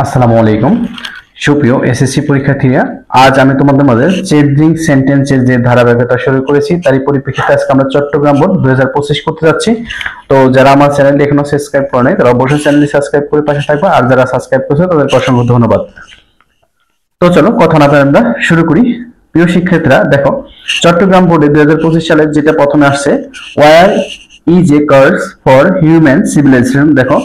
আসসালামু আলাইকুম সুপ্রিয় এসএসসি পরীক্ষার্থীরা, আজ আমি তোমাদের মাঝে চেঞ্জিং সেন্টেন্সের যে ধারাবাহিকতা শুরু করেছি তারই পরিপ্রেক্ষিতে আজকে আমরা চট্টগ্রাম বোর্ড 2025 করতে যাচ্ছি। তো যারা আমার চ্যানেলটি এখনো সাবস্ক্রাইব করে নাই তারা অবশ্যই চ্যানেলটি সাবস্ক্রাইব করে পাশে থাকবে, আর যারা সাবস্ক্রাইব করেছে তাদেরকে অসংখ্য ধন্যবাদ। তো চলো কথা না বলে আমরা শুরু করি। প্রিয় শিক্ষার্থীরা দেখো, চট্টগ্রাম বোর্ডে 2025 সালের যেটা প্রথমে আসছে, war is a curse for human civilization. দেখো,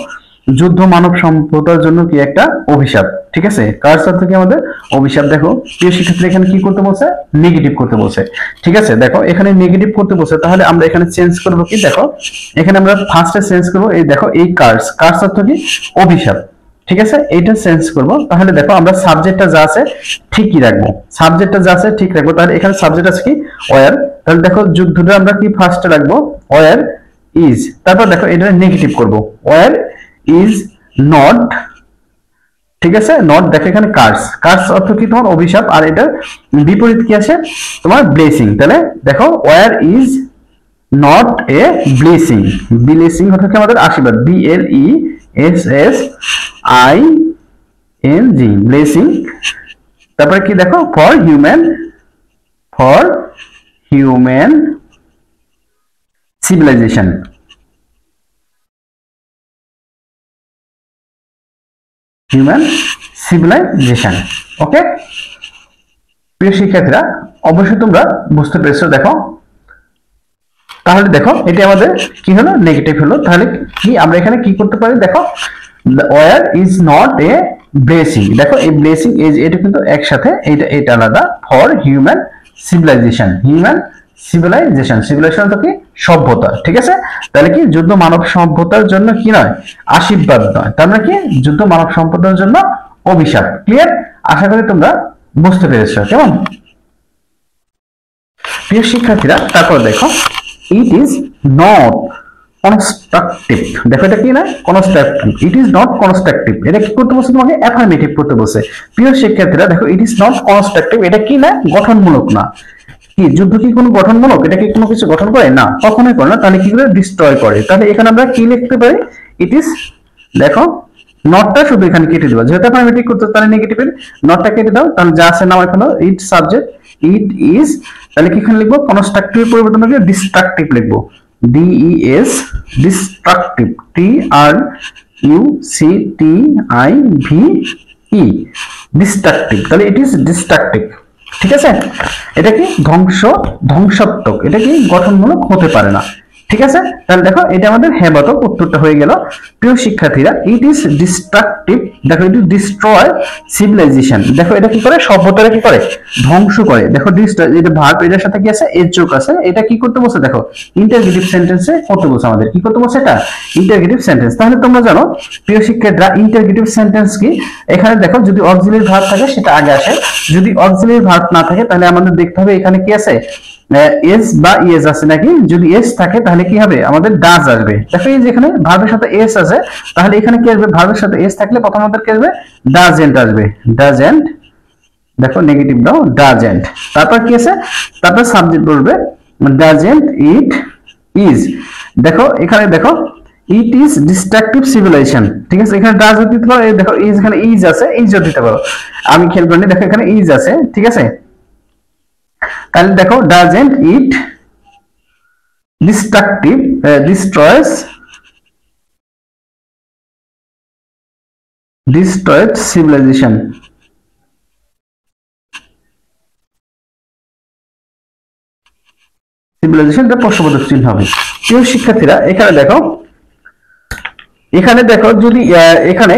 যুদ্ধ মানব সভ্যতার জন্য কি একটা অভিশাপ। ঠিক আছে, কার্স অর্থ কি আমাদের অভিশাপ। দেখো প্রিয় শিক্ষার্থী, এখানে কি করতে বলছে? নেগেটিভ করতে বলছে। ঠিক আছে, দেখো এখানে নেগেটিভ করতে বলছে, তাহলে আমরা এখানে চেঞ্জ করব কি? দেখো এখানে আমরা ফার্স্টে চেঞ্জ করব, এই দেখো এই কার্স, কার্স অর্থ কি? অভিশাপ। ঠিক আছে, এইটা চেঞ্জ করব। তাহলে দেখো আমরা সাবজেক্টটা যা আছে ঠিকই রাখবো, সাবজেক্টটা যা আছে ঠিক রাখবো। তাহলে এখানে সাবজেক্ট আছে কি? ওয়ার। তাহলে দেখো যুদ্ধটা আমরা কি ফার্স্টে রাখবো? War is. তারপর দেখো এটা নেগেটিভ করব, ওয়ার ইজ নট। ঠিক আছে, নট। দেখো এখানে কার্স, কার্স অর্থ কি? তোমার অভিশাপ। আর এটার বিপরীত কি আছে? তোমার ব্লেসিং। তাহলে দেখো war is not a blessing. Blessing অর্থ কি? আমাদের আশীর্বাদ। BLESSING, blessing. তারপরে কি দেখো? For human civilisation. Human civilisation. ওকে প্রিয় শিক্ষার্থীরা, অবশ্যই তোমরা বুঝতে পেরেছো। দেখো তাহলে দেখো এটা আমাদের কি হলো? নেগেটিভ হলো। তাহলে কি আমরা এখানে কি করতে পারি? দেখো war is not a blessing. দেখো এই ব্লেসিং এটা কিন্তু একসাথে, এটা আলাদা। ফর হিউম্যান সিভিলাইজেশন, সিভিলাইজেশন তো কি? সভ্যতা। ঠিক আছে, তাহলে কি যুদ্ধ মানব সভ্যতার জন্য কি নয়? আশীর্বাদ নয়। তার মানে কি? যুদ্ধ মানব সভ্যতার জন্য অভিশাপ। ক্লিয়ার? আশা করি তোমরা বুঝতে পেরেছো। কেমন প্রিয় শিক্ষার্থীরা? তারপর দেখো ইট ইজ নট কনস্ট্রাকটিভ। দেখো এটা কি না? Constructive. It is not constructive. এটা কি করতে বলছে? তোমাকে অ্যাফার্মেটিভ করতে বলছে। প্রিয় শিক্ষার্থীরা দেখো, ইট ইজ নট কনস্ট্রাকটিভ, এটা কি না? গঠনমূলক না। কি যুদ্ধ কি কোনো গঠনমূলক? এটা কি কোনো কিছু গঠন করে? না, কখনোই করে না। তাহলে কি করে? ডিস্ট্রয় করে। তাহলে এখানে আমরা কি লিখতে পারি? ইট ইজ, দেখো নটটা শুধু এখানে কেটে দেবো, যেহেতু অ্যাফার্মেটিভ করতে, তাহলে নেগেটিভের নটটা কেটে দাও। তাহলে যা আছে নাম এখানে ইট সাবজেক্ট, ইট ইজ। তাহলে কি এখানে লিখবো? কনস্ট্রাকটিভ পরিবর্তন করে ডিস্ট্রাকটিভ লিখবো। DES, destructive. TRUCTIVE, destructive. তাহলে ইট ইজ ডিস্ট্রাকটিভ। ঠিক আছে, এটা কি? ধ্বংসাত্মক। এটা কি? গঠনমূলক হতে পারে না। ঠিক আছে, তাহলে দেখো এটা আমাদের হ্যাঁ বাতক উত্তরটা হয়ে গেল। প্রিয় শিক্ষার্থীরা, ইট ইজ ডিস্ট্রাকটিভ। দেখো ইট ইজ ডিস্ট্রয় সিভিলাইজেশন। দেখো এটা কি করে? সভ্যতাটা কি করে? ধ্বংস করে। দেখো ডিস্ট্রয়, এটা ভার্ব, এটার সাথে কি আছে? এর যোগ আছে। এটা কি করতে বলছে? দেখো ইন্টারগেটিভ সেন্টেন্সে করতে বলছে আমাদের। কি করতে বলছে? এটা ইন্টারগেটিভ সেন্টেন্স। তাহলে তোমরা জানো প্রিয় শিক্ষার্থীরা, ইন্টারগেটিভ সেন্টেন্স কি? এখানে দেখো যদি অক্সিলারি ভার্ব থাকে সেটা আগে আসে, যদি অক্সিলারি ভার্ব না থাকে তাহলে আমাদের দেখতে হবে এখানে কি আছে? এস বা ইএস আছে নাকি। যদি এস থাকে তাহলে কি হবে? আমাদের ডাজ আসবে। দেখো এই যেখানে ভার্বের সাথে এস আছে, তাহলে এখানে কি আসবে? ভার্বের সাথে এস থাকলে প্রথম আমাদের কি আসবে? ডাজেন্ট আসবে। ডাজেন্ট। দেখো নেগেটিভ দাও, ডাজেন্ট। তারপর কি আছে? তারপর সাবজেক্ট বলবে ডাজেন্ট ইট ইজ। দেখো এখানে দেখো ইট ইজ ডিস্ট্রাকটিভ সিভিলাইজেশন। ঠিক আছে, এখানে ডাজ দিতে পারো। এই দেখো ইজ, এখানে ইজ আছে, ইজ দিতে পারো। আমি খেয়াল করিনি, দেখো এখানে ইজ আছে। ঠিক আছে, তাহলে দেখো doesn't it destructive destroyed civilization. সিভিলাইজেশনটা প্রশ্নবোধক চিহ্ন হবে। প্রিয় শিক্ষার্থীরা এখানে দেখো যদি এখানে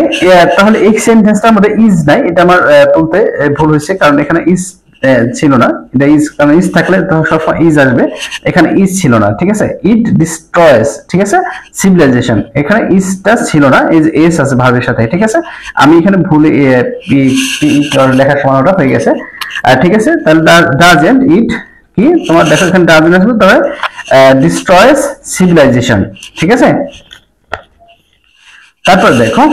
তাহলে এই সেন্টেন্সটার মধ্যে ইজ নাই, এটা আমার তুলতে ভুল হয়েছে, কারণ এখানে ইজ ছিল না। এটা ইজ, কারণ ইজ থাকলে সবসময় ইজ আসবে, এখানে ইজ ছিল না। ঠিক আছে, ইট ডিস্ট্রয়স। ঠিক আছে, সিভিলাইজেশন, এখানে ইজটা ছিল না, এস আছে ভার্বের সাথে। ঠিক আছে, আমি এখানে ভুলে লেখার সময়টা হয়ে গেছে। ঠিক আছে, তাহলে ডাজেন্ট ইট কি তোমার দেখো এখানে ডাজেন্ট আসবে, তবে ডিস্ট্রয়স সিভিলাইজেশন। ঠিক আছে, তারপর দেখো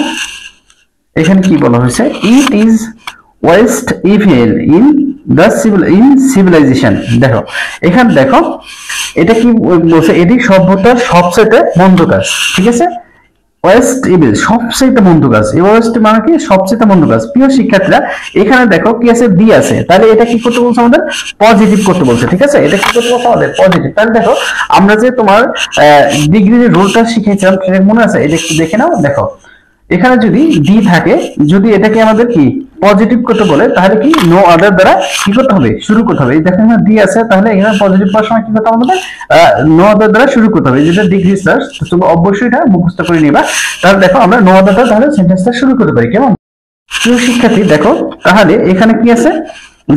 এখানে কি বলা হয়েছে? It is worst evil in civilization. দেখো এখানে দেখো এটা কি বলছে? এটি সভ্যতার সবচেয়ে মন্দ কাজ। ঠিক আছে, ওয়েস্ট ইভিল সবচেয়ে মন্দ কাজ, ওয়েস্ট মানে কি সবচেয়ে মন্দ কাজ। প্রিয় শিক্ষার্থীরা এখানে দেখো কি আছে, বি আছে, তাহলে এটা কি করতে বলছে আমাদের, পজিটিভ করতে বলছে, ঠিক আছে, এটা কি করতে বলছে আমাদের পজিটিভ। তাহলে দেখো আমরা যে তোমার ডিগ্রির রুলটা শিখেছিলাম সেটা মনে আছে, এটা একটু দেখে নাও। দেখো এখানে যদি ডি থাকে, যদি এটাকে আমাদের কি পজিটিভ করতে বলে, তাহলে কি নো আদার দ্বারা কি করতে হবে, শুরু করতে হবে। এই দেখেন এখানে ডি আছে, তাহলে এখানে পজিটিভ পাওয়ার সময় কি করতে হবে আমাদের, নো আদার দ্বারা শুরু করতে হবে। যেটা ডিগ্রি সার্চ, তুমি অবশ্যই এটা মুখস্থ করে নিবা। তাহলে দেখো আমরা নো আদার দ্বারা তাহলে সেন্টেন্সটা শুরু করতে পারি, কেমন? প্রিয় শিক্ষার্থী দেখো তাহলে এখানে কি আছে,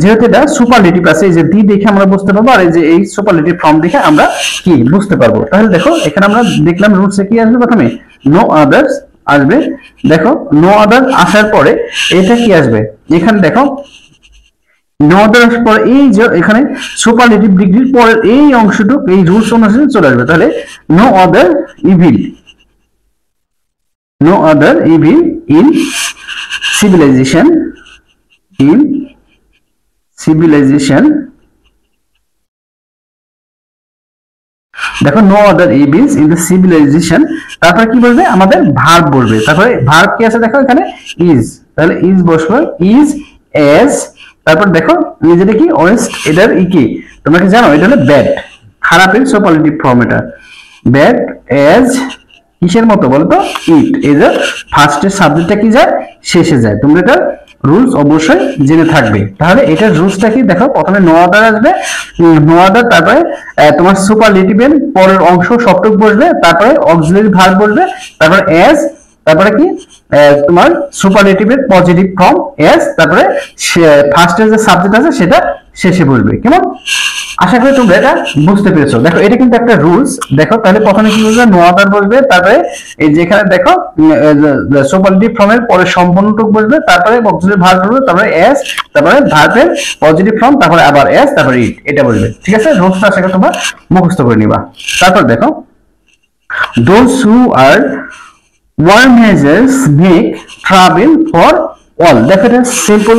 যেহেতু এটা সুপারলেটিভ আছে, এই যে ডি দেখে আমরা বুঝতে পারবো, আর এই যে এই সুপারলেটিভ ফর্ম দেখে আমরা কি বুঝতে পারবো। তাহলে দেখো এখানে আমরা দেখলাম রুলসে কি আসবে, প্রথমে নো আদার্স আসবে। দেখো নো আদার আসার পরে এটা কি আসবে, এখানে দেখো নো আদার আসার পরে এই যে এখানে সুপারলেটিভ ডিগ্রির পরের এই অংশটুকু এই রুলস অনুসারে চলে আসবে। তাহলে no other evil, no other evil in civilization, in civilization, দেখো no other evils in the civilization, তারপরে কি বলবে আমাদের ভার্ব বলবে। তারপরে ভার্ব কি আছে দেখো এখানে ইজ, তাহলে ইজ বসবে, ইজ এজ, তারপর দেখো নিজেটা কি ওয়েস্ট, এটার ই কি তোমরা কি জানো, এটা হলো ব্যাড, খারাপের সুপারলেটিভ ফর্ম, এটা ব্যাড এজ কিসের মতো বলতো, ইট। এই যে ফার্স্টের সাবজেক্টটা কি যায়, শেষে যায়। তোমরা এটা রুলস অবশ্যই জেনে থাকবে। তাহলে এটার রুলসটা কি দেখো, প্রথমে নো আদার আসবে, নো আদার, তারপরে তোমার সুপারলেটিভের পরের অংশ সবটুক বসবে, তারপরে অক্সিলারি ভার্ব বসবে, তারপরে এজ, তারপরে কি তোমার সুপারলেটিভের পজিটিভ ফর্ম এজ, তারপরে ফার্স্টের যে সাবজেক্ট আছে সেটা শেষে বসবে, কেমন? আশা করি তোমরা এটা বুঝতে পেরেছো। দেখো এটা কিন্তু একটা রুলস। দেখো তাহলে প্রথমে কি বলবে, নো আদার বসবে, তারপরে এই যেখানে দেখো সুপারলেটিভ ফর্মের পরে সম্পূর্ণটুক বসবে, তারপরে অক্সিলারি ভার্ব বসবে, তারপরে এস, তারপরে ভার্বের পজিটিভ ফর্ম, তারপরে আবার এস, তারপরে ইট, এটা বলবে, ঠিক আছে? রুলসটা আশা করি তোমরা মুখস্থ করে নিবা। তারপর দেখো those who are war measures make travel for all, দেখো এটা সিম্পল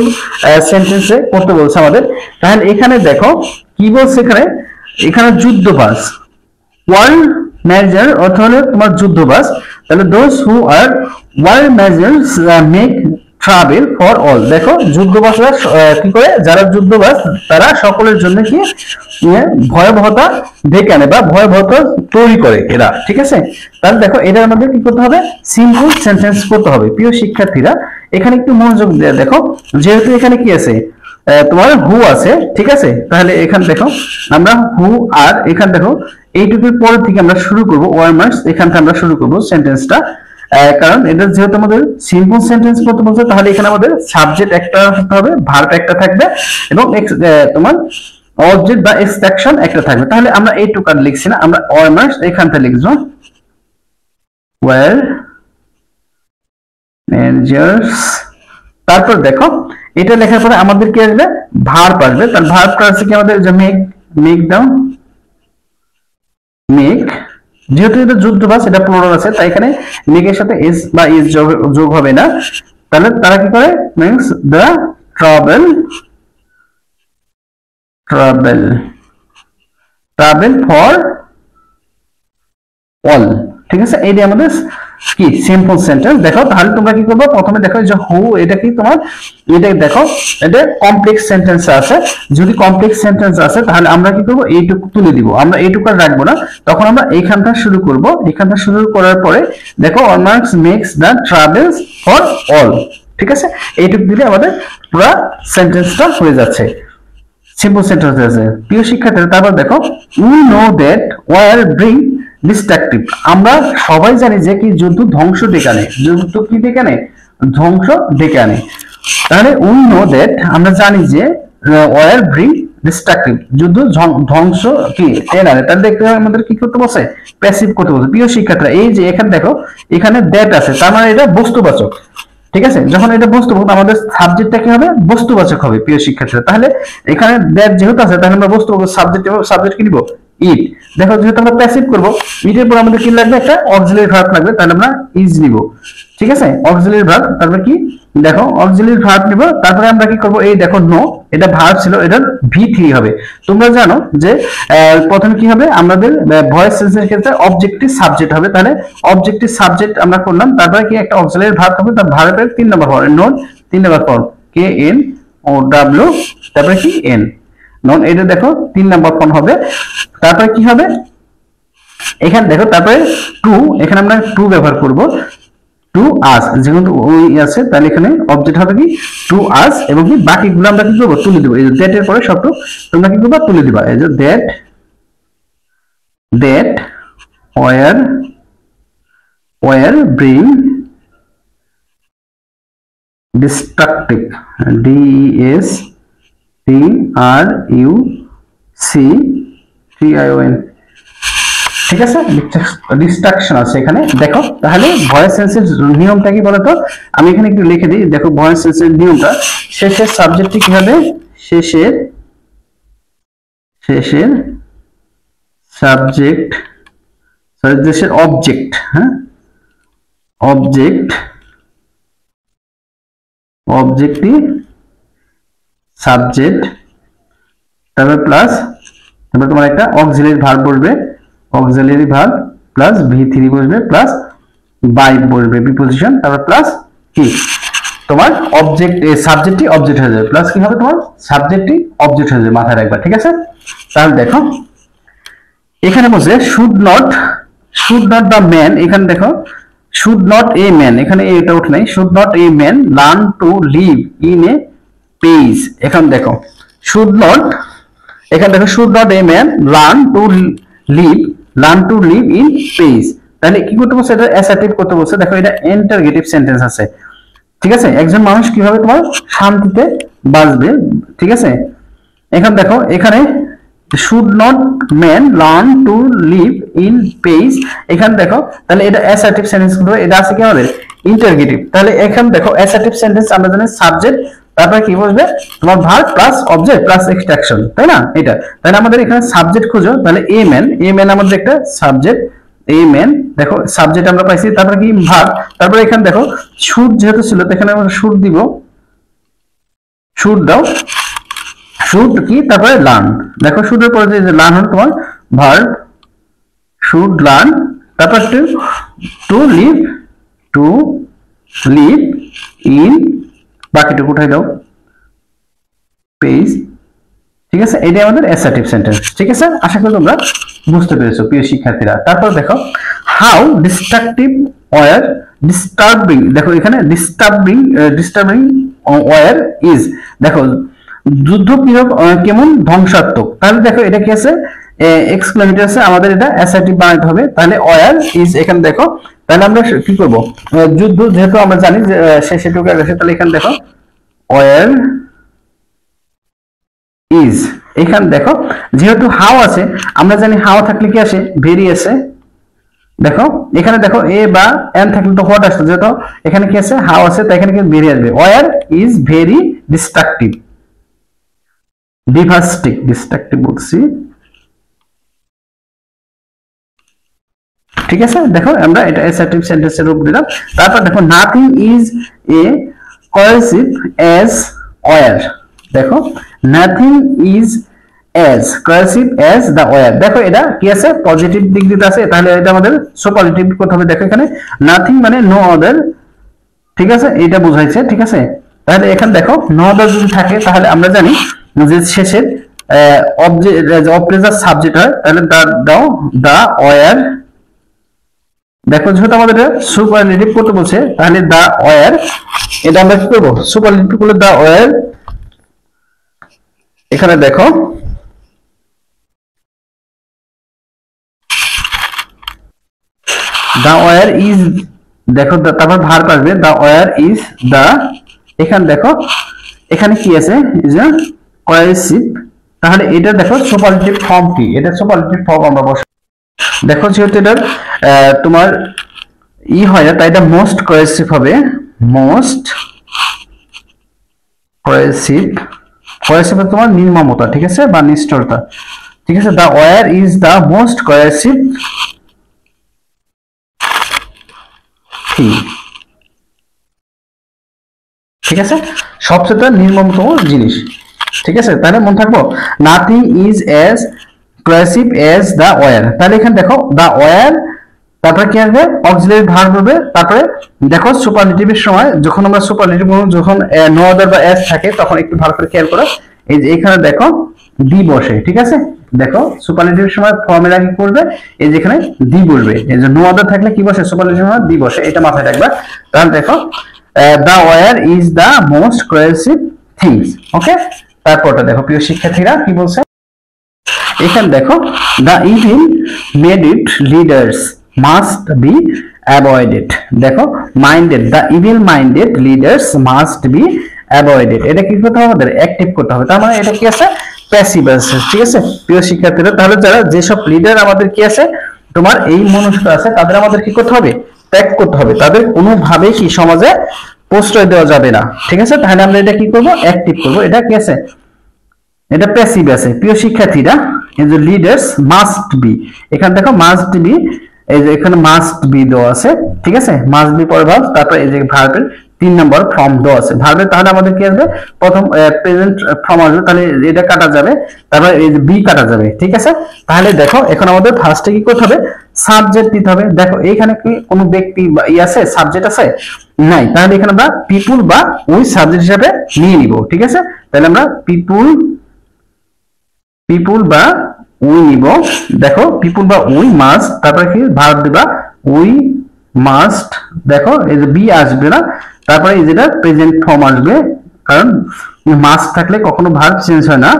সেন্টেন্সে করতে বলছে আমাদের। তাহলে এখানে দেখো কি বলছে, এখানে এখানে যুদ্ধবাজ, ওয়ার মেজার অর্থ হলো তোমার যুদ্ধবাজ, তাহলে those who are war measures make travel for all, দেখো যুদ্ধবাজরা কি করে, যারা যুদ্ধবাজ তারা সকলের জন্য কি ভয়াবহতা ডেকে আনে বা ভয়াবহতা তৈরি করে এরা, ঠিক আছে? তাহলে দেখো এটার মধ্যে কি করতে হবে, সিম্পল সেন্টেন্স করতে হবে। প্রিয় শিক্ষার্থীরা এখানে একটু মনোযোগ দিয়ে দেখো, যেহেতু এখানে কি আছে তোমার হু আছে, ঠিক আছে? তাহলে এখানে দেখো আমরা হু আর এখানে দেখো এইটুকুর পর থেকে আমরা শুরু করব, ওয়ার্মার্স এখান থেকে আমরা শুরু করব সেন্টেন্সটা, কারণ এটা যেহেতু আমাদের সিম্পল সেন্টেন্স করতে বলছে, তাহলে এখানে আমাদের সাবজেক্ট একটা থাকতে হবে, ভার্ব একটা থাকবে, এবং তোমার অবজেক্ট বা এক্সট্রাকশন একটা থাকবে। তাহলে আমরা এইটুকু আর লিখছি না, আমরা ওয়ার্মার্স এখান থেকে লিখবো, ওয়ার মেজার্স, তারপর দেখো এটা লেখার পরে আমাদের কি আসবে, ভার্ব আসবে। তার ভার্বটা আছে কি আমাদের, যে মেক, মেক দাও, মেক, যেহেতু এটা যুদ্ধবাজ এটা প্লুরাল আছে, তাই এখানে মেকের সাথে এস বা ইজ যোগ হবে না। তাহলে তারা কি করে, means the travel, travel, travel for all, ঠিক আছে? এইটা আমাদের কি সিম্পল সেন্টেন্স। দেখো তাহলে তোমরা কি করবে, প্রথমে দেখো যে হু, এটা কি তোমার, এটা দেখো এটা কমপ্লেক্স সেন্টেন্স আছে, যদি কমপ্লেক্স সেন্টেন্স আছে তাহলে আমরা কি করব, এইটুকু তুলে দিব, আমরা এইটুকু আর রাখবো না, তখন আমরা এইখানটা শুরু করব। এইখানটা শুরু করার পরে দেখো warmers makes the travels for all, ঠিক আছে? এইটুকু দিলে আমাদের পুরো সেন্টেন্সটা হয়ে যাচ্ছে, সিম্পল সেন্টেন্স আছে। প্রিয় শিক্ষার্থীরা তারপর দেখো we know that war bring destructive, আমরা সবাই জানি যে কি যুদ্ধ ধ্বংস ডেকে আনে, যুদ্ধ কি ডেকে আনে, ধ্বংস ডেকে আনে। তাহলে উই নো দ্যাট আমরা জানি যে ওয়ার ব্রিং ডিস্ট্রাকটিভ, যুদ্ধ ধ্বংস কি টেনে আনে। তাহলে দেখতে আমাদের কি করতে বসে, প্যাসিভ করতে বসে। প্রিয় শিক্ষার্থীরা এই যে এখানে দেখো এখানে দ্যাট আছে, তার মানে এটা বস্তুবাচক, ঠিক আছে? যখন এটা বস্তুবাচক আমাদের সাবজেক্টটা কি হবে, বস্তুবাচক হবে। প্রিয় শিক্ষার্থীরা তাহলে এখানে দ্যাট যেহেতু আছে, তাহলে আমরা বস্তুবাচক সাবজেক্ট কি নিব, ইট। দেখো যেহেতু আমরা প্যাসিভ করব, ইটের পর আমাদের কি লাগবে, একটা অক্সিলারি ভার্ব লাগবে, তাহলে আমরা ইজ নিব। ঠিক আছে, অক্সিলারি ভার্ব, তারপরে কি দেখো অক্সিলারি ভার্ব নিব, তারপরে আমরা কি করব, এই দেখো নো, এটা ভার্ব ছিল, এটার V3 হবে। তোমরা জানো যে প্রথমে কি হবে, আমাদের ভয়েস সেন্সের ক্ষেত্রে অবজেক্টিভ সাবজেক্ট হবে, তাহলে অবজেক্টিভ সাবজেক্ট আমরা করলাম, তারপরে কি একটা অক্সিলারি ভার্ব হবে, তার ভার্বের 3 নম্বর ফর্ম, নোট 3 নম্বর ফর্ম KNOW, তারপরে কি N, নন, এটা দেখো 3 নম্বর ফর্ম হবে। তারপরে কি হবে, এখানে দেখো তারপরে টু, এখানে আমরা টু ব্যবহার করব, টু আস, যেহেতু ওই আছে তাহলে এখানে অবজেক্ট হবে কি টু আস, এবং কি বাকিগুলো আমরা কি করব, তুলে দেব। এই যে দ্যাট এর পরে সবটু তোমরা কি করবা, তুলে দিবা। এই যে that war bring destructive, DESTRUCTION, ঠিক আছে, ডিস্ট্রাকশন আছে এখানে। দেখো তাহলে ভয়েস সেন্সের নিয়মটা কি বলতো, আমি এখানে একটু লিখে দিই। দেখো ভয়েস সেন্সের নিয়মটা, শেষের সাবজেক্টটি কি হবে, শেষের সাবজেক্ট, সরি শেষের অবজেক্ট, হ্যাঁ অবজেক্টটি সাবজেক্ট, তারপর প্লাস, তারপর তোমার একটা অক্সিলারি ভার্ব বলবে, অক্সিলারি ভার্ব প্লাস V3 বসবে, প্লাস বাই বসবে প্রিপোজিশন, তারপর প্লাস কি তোমার অবজেক্ট, সাবজেক্টটি অবজেক্ট হয়ে যাবে, প্লাস কি হবে তোমার সাবজেক্টটি অবজেক্ট হয়ে যাবে, মাথায় রাখবা, ঠিক আছে। তাহলে দেখো এখানে বসে শুড নট দ্য ম্যান, এখানে দেখো শুড নট এ ম্যান, এখানে এটা উঠে নাই, should not a man learn to live in a page, এখানে দেখো শুড নট, এখানে দেখো should not a man learn to live in page, তাহলে কি করতে বলছে, এটা অ্যাসার্টিভ করতে বলছে। দেখো এটা ইন্টারগেটিভ সেন্টেন্স আছে, ঠিক আছে, একজন মানুষ কিভাবে তোমার শান্তিতে বাঁচবে, ঠিক আছে। এখন দেখো এখানে should not man learn to live in page, এখানে দেখো তাহলে এটা অ্যাসার্টিভ সেন্টেন্স করবে, এটা আছে কি আমাদের ইন্টারগেটিভ। তাহলে এখানে দেখো অ্যাসার্টিভ সেন্টেন্স আমরা জানি সাবজেক্ট, তারপরে কি বসবে তোমার verb plus object plus extraction, তাই না, এটা। তাহলে আমাদের এখানে সাবজেক্ট খুঁজো, তাহলে এ ম্যান আমাদের একটা সাবজেক্ট, এ ম্যান, দেখো সাবজেক্ট আমরা পাইছি, তারপরে কি ভার্ব, তারপরে এখানে দেখো শুড যেহেতু ছিল, এখানে আমরা শুড দিব, শুড দাও, শুড কি, তারপরে লার্ন, দেখো শুডের পরে যে লার্ন হলো তোমার ভার্ব, শুড লার্ন, তারপর টু লিভ ইন, বাকিটুকু উঠাই দাও পেজ, ঠিক আছে, এটা আমাদের অ্যাসার্টিভ সেন্টেন্স, ঠিক আছে। আশা করি তোমরা বুঝতে পেরেছো প্রিয় শিক্ষার্থীরা। তারপর দেখো হাউ ডিস্ট্রাকটিভ ওয়ার ডিস্টার্বিং, দেখো এখানে ডিস্টার্বিং ওয়ার ইজ, দেখো যুদ্ধ কেমন ধ্বংসাত্মক, তাহলে দেখো এটা কি আছে, এক্সক্লেমেটর আছে, আমাদের এটা অ্যাসার্টিভ বানাতে হবে, তাহলে ওয়ার ইজ, এখানে দেখো তাহলে আমরা কি করব, যুদ্ধ যেহেতু আমরা জানি যে শেষে ঢুকে গেছে, তাহলে এখানে দেখো ওয়ার ইজ, এখানে দেখো যেহেতু হাও আছে, আমরা জানি হাও থাকলে কি আসে, ভেরি আসে, দেখো এখানে দেখো এ বা এন থাকলে তো হোয়াট আসতো, যেহেতু এখানে কি আছে হাও আছে, তাই এখানে কি ভেরি আসবে, war is very destructive, destructive বলছি, ঠিক আছে। দেখো আমরা এটা অ্যাসার্টিভ সেন্টেন্সের রূপ দিলাম। তারপর দেখো nothing is a coercive as war, দেখো nothing is as coercive as the war, দেখো এটা কি আছে, পজিটিভ দিক দিতে আছে, তাহলে এটা আমাদের সুপারলেটিভ করতে হবে। দেখো এখানে নাথিং মানে নো আদার, ঠিক আছে, এটা বোঝাইছে, ঠিক আছে। তাহলে এখানে দেখো নো আদার যদি থাকে, তাহলে আমরা জানি যে শেষের অবজেক্ট সাবজেক্ট হয়, তাহলে দা ওয়ার, দেখো যেহেতু আমাদের সুপারলেটিভ করতে বলছে, তাহলে দা ওয়ার, এটা আমরা কি করবো, সুপারলেটিভ করলে দা ওয়ার, এখানে দেখো দা ওয়ার ইজ, দেখো তারপর ভার্ব আসবে, দা ওয়ার ইজ দা, এখানে দেখো এখানে কি আছে, কোয়াসিভ, তাহলে এটা দেখো সুপারলেটিভ ফর্ম কি, এটা সুপারলেটিভ ফর্ম আমরা বসাবো। দেখো যেহেতু এটা তোমার ই হয় না, তাই এটা মোস্ট কোয়াসিভ হবে, মোস্ট কোয়াসিভ তোমার নির্মমতা, ঠিক আছে, বা নিষ্ঠুরতা, ঠিক আছে। The war is the most coercive thing, ঠিক আছে, সবচেয়ে নির্মমতম জিনিস। ঠিক আছে, তাহলে মনে থাকবো nothing is as cohesive as the war. তাহলে এখানে দেখো দা ওয়্যার, তারপরে কি আসবে অক্সিলারি ভার্ব হবে, তারপরে দেখো সুপারলেটিভের সময় যখন আমরা সুপারলেটিভ যখন নো আদার বা এস থাকে তখন একটু ভালো করে খেয়াল করো, এই যে এখানে দেখো দি বসে। ঠিক আছে, দেখো সুপারলেটিভের সময় ফর্মের আগে কি করবে, এই যে এখানে দি বসবে, এই যে নো আদার থাকলে কি বসে সুপারলেটিভের সময় দি বসে, এটা মাথায় রাখবা। তাহলে দেখো the where is the most cohesive things. Okay, তারপরটা দেখো প্রিয় শিক্ষার্থীরা কি বলছে, এখানে দেখো the evil made it leaders must be avoided. দেখো minded, the evil minded leaders must be avoided, এটা কি করতে হবে আমাদের অ্যাক্টিভ করতে হবে, তার মানে এটা কি আছে প্যাসিভ আছে। ঠিক আছে প্রিয় শিক্ষার্থীরা, তাহলে যারা যেসব লিডার আমাদের কি আছে তোমার এই মনুষ্য আছে তাদের আমাদের কি করতে হবে, ত্যাগ করতে হবে, তাদের কোনোভাবেই কি সমাজে প্রশ্রয় দেওয়া যাবে না। ঠিক আছে, তাহলে আমরা এটা কি করব অ্যাক্টিভ করব, এটা কি আছে এটা প্যাসিভ আছে। প্রিয় শিক্ষার্থীরা এই যে লিডার্স মাস্ট বি, এখানে দেখো মাস্ট বি, এই যে এখানে মাস্ট বি দেওয়া আছে। ঠিক আছে, মাস্ট বি পরে ভার্ব, তারপর এই যে ভার্বের 3 নম্বর ফর্ম দেওয়া আছে ভার্বের, তাহলে আমাদের কি আসবে প্রথম প্রেজেন্ট ফর্ম আসবে, তাহলে এটা কাটা যাবে, তারপর এই যে বি কাটা যাবে। ঠিক আছে, তাহলে দেখো এখন আমাদের ফার্স্টে কি করতে হবে সাবজেক্ট দিতে হবে। দেখো এইখানে কি কোনো ব্যক্তি বা ই আছে সাবজেক্ট আছে নাই, তাহলে এখানে আমরা পিপুল বা উই সাবজেক্ট হিসেবে নিয়ে নিব। ঠিক আছে, তাহলে আমরা পিপুল বা উই নিব। দেখো পিপুল বা উই মাস্ট, তারপরে কি ভার্ব দিবা উই মাস্ট, দেখো এই যে বি আসবে না, তারপরে এই যেটা প্রেজেন্ট ফর্ম আসবে, কারণ মাস্ট থাকলে কখনো ভার্ব চেঞ্জ হয় না।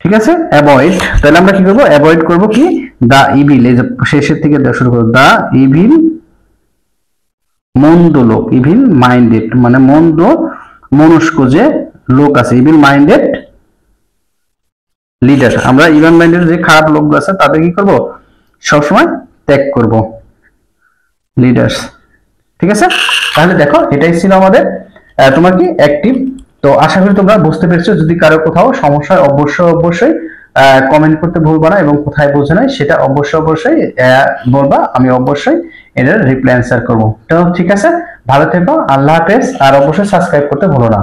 ঠিক আছে, অ্যাভয়েড, তাহলে আমরা কি করব অ্যাভয়েড করব কি দা ইভিল, এই যে শেষের থেকে শুরু করব দা ইভিল মন্দ লোক, ইভিল মাইন্ডেড মানে মন্দ মনস্ক যে লোক আছে, ইভিল মাইন্ডেড লিডার, আমরা ইভিল মাইন্ডেড যে খারাপ লোকগুলো আছে তাদের কি করব সবসময় ত্যাগ করব লিডার্স। ঠিক আছে, তাহলে দেখো এটাই ছিল আমাদের তোমার কি অ্যাক্টিভ। তো আশা করি তোমরা বুঝতে পেরেছো, যদি কারো কোথাও সমস্যা অবশ্যই কমেন্ট করতে ভুলবা না, এবং কোথায় বোঝে নাই সেটা অবশ্যই বলবা, আমি অবশ্যই এটার রিপ্লাই অ্যান্সার করবো। তো ঠিক আছে, ভালো থেকো, আল্লাহ হাফেজ, আর অবশ্যই সাবস্ক্রাইব করতে ভুলো না।